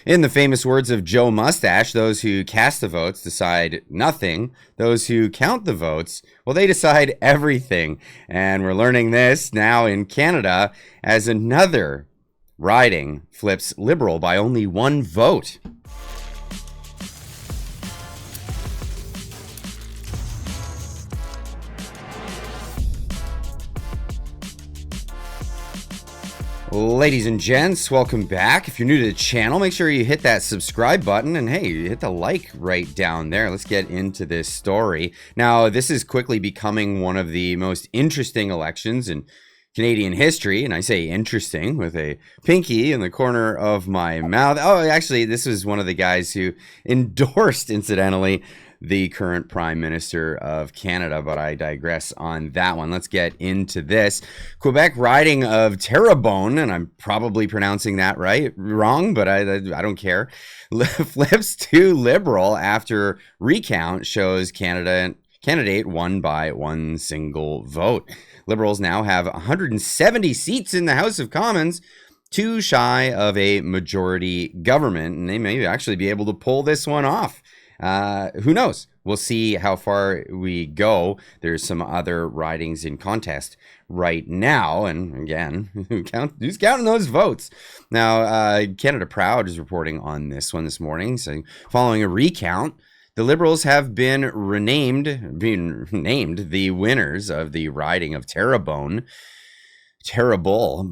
In the famous words of Joe Mustache, those who cast the votes decide nothing. Those who count the votes, well, they decide everything. And we're learning this now in Canada as another riding flips Liberal by only one vote. Ladies and gents, welcome back. If you're new to the channel, make sure you hit that subscribe button and hey, hit the like right down there. Let's get into this story. Now, this is quickly becoming one of the most interesting elections in Canadian history, and I say interesting with a pinky in the corner of my mouth. Oh, actually, this was one of the guys who endorsed, incidentally, the current Prime Minister of Canada, but I digress on that one. Let's get into this. Quebec riding of Terrebonne, and I'm probably pronouncing that wrong, but I don't care, flips to Liberal after recount shows candidate won by one single vote. Liberals now have 170 seats in the House of Commons, too shy of a majority government, and they may actually be able to pull this one off. Who knows? We'll see how far we go. There's some other ridings in contest right now. And again, who's counting those votes? Now, Canada Proud is reporting on this one this morning, saying following a recount, the Liberals have been named the winners of the riding of Terrebonne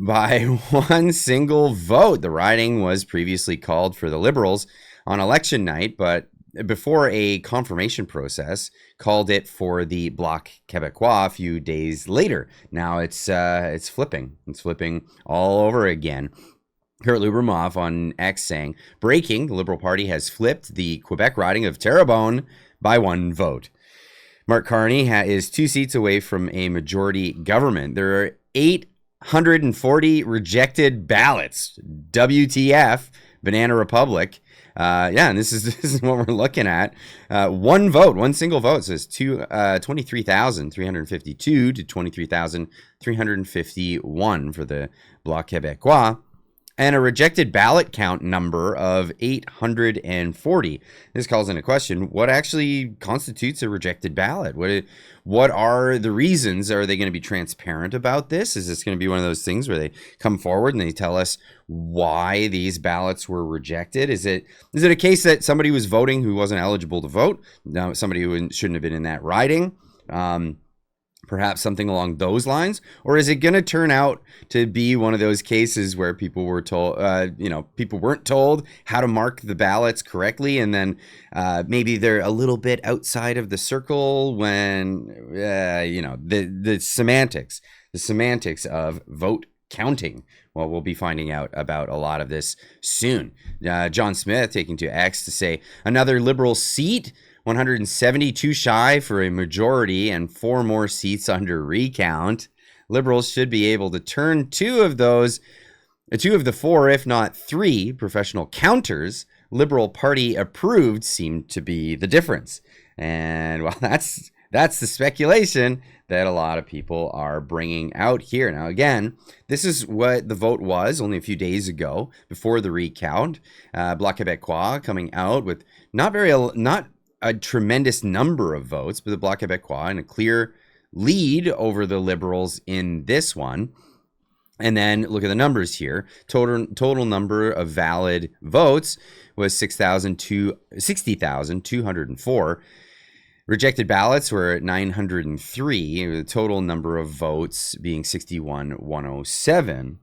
by one single vote. The riding was previously called for the Liberals on election night, but before a confirmation process called it for the Bloc Québécois a few days later. Now it's flipping. It's flipping all over again. Kirk Lubimov on X saying, breaking, the Liberal Party has flipped the Quebec riding of Terrebonne by one vote. Mark Carney is 2 seats away from a majority government. There are 840 rejected ballots. WTF, Banana Republic. And this is what we're looking at. One vote, one single vote says 23,352 to 23,351 for the Bloc Québécois, and a rejected ballot count number of 840. This calls into question what actually constitutes a rejected ballot. What are the reasons? Are they going to be transparent about this? Is this going to be one of those things where they come forward and they tell us why these ballots were rejected? Is it a case that somebody was voting who wasn't eligible to vote? No, somebody who shouldn't have been in that riding? Perhaps something along those lines? Or is it going to turn out to be one of those cases where people were told, people weren't told how to mark the ballots correctly, and then maybe they're a little bit outside of the circle when, the semantics of vote counting. Well, we'll be finding out about a lot of this soon. John Smith taking to X to say, another Liberal seat, 172 shy for a majority and 4 more seats under recount. Liberals should be able to turn two of the 4, if not 3, professional counters Liberal Party approved seem to be the difference. And well, that's the speculation that a lot of people are bringing out here. Now, again, this is what the vote was only a few days ago before the recount. Bloc Québécois coming out with not a tremendous number of votes, but the Bloc Québécois in a clear lead over the Liberals in this one. And then look at the numbers here. Total number of valid votes was 60,204. Rejected ballots were at 903. The total number of votes being 61,107.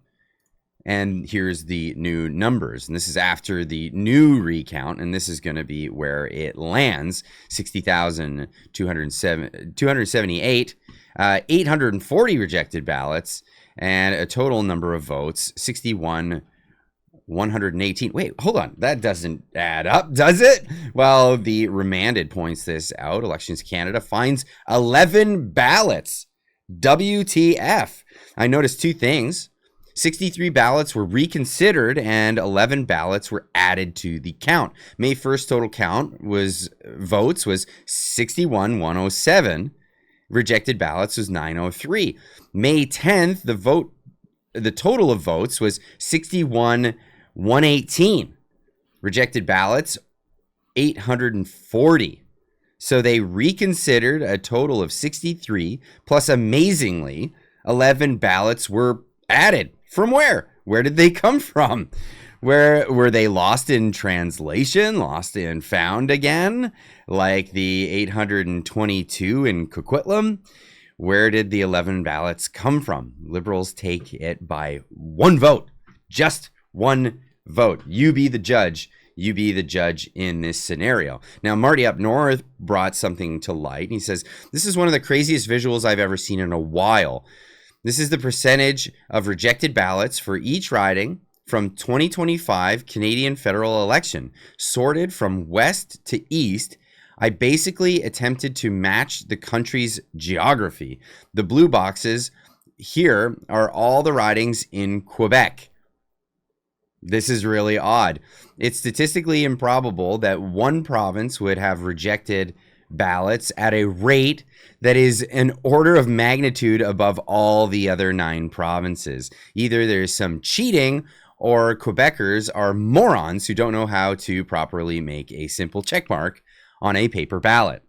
And here's the new numbers. And this is after the new recount. And this is going to be where it lands. 60,278, 840 rejected ballots, and a total number of votes, 61,118. Wait, hold on. That doesn't add up, does it? Well, the Remanded points this out. Elections Canada finds 11 ballots. WTF. I noticed 2 things. 63 ballots were reconsidered and 11 ballots were added to the count. May 1st total count was 61,107. Rejected ballots was 903. May 10th, the total of votes was 61,118. Rejected ballots, 840. So they reconsidered a total of 63, plus amazingly, 11 ballots were added. From where? Where did they come from? Where were they lost in translation, lost in found again, like the 822 in Coquitlam? Where did the 11 ballots come from? Liberals take it by one vote, just one vote. You be the judge. You be the judge in this scenario. Now, Marty Up North brought something to light. He says, this is one of the craziest visuals I've ever seen in a while. This is the percentage of rejected ballots for each riding from 2025 Canadian federal election, sorted from west to east. I basically attempted to match the country's geography. The blue boxes here are all the ridings in Quebec. This is really odd. It's statistically improbable that one province would have rejected ballots at a rate that is an order of magnitude above all the other 9 provinces. Either there's some cheating or Quebecers are morons who don't know how to properly make a simple checkmark on a paper ballot.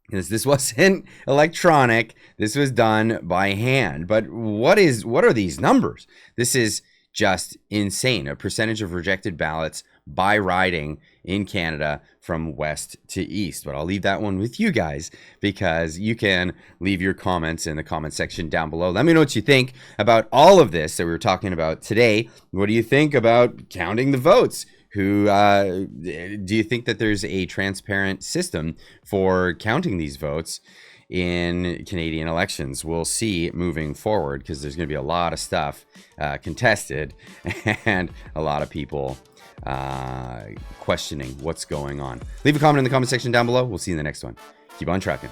Because this wasn't electronic, this was done by hand. But what are these numbers? This is just insane. A percentage of rejected ballots by riding in Canada from west to east. But I'll leave that one with you guys, because you can leave your comments in the comment section down below. Let me know what you think about all of this that we were talking about today. What do you think about counting the votes? Do you think that there's a transparent system for counting these votes in Canadian elections? We'll see moving forward, because there's going to be a lot of stuff contested and a lot of people questioning what's going on. Leave a comment in the comment section down below. We'll see you in the next one. Keep on trucking.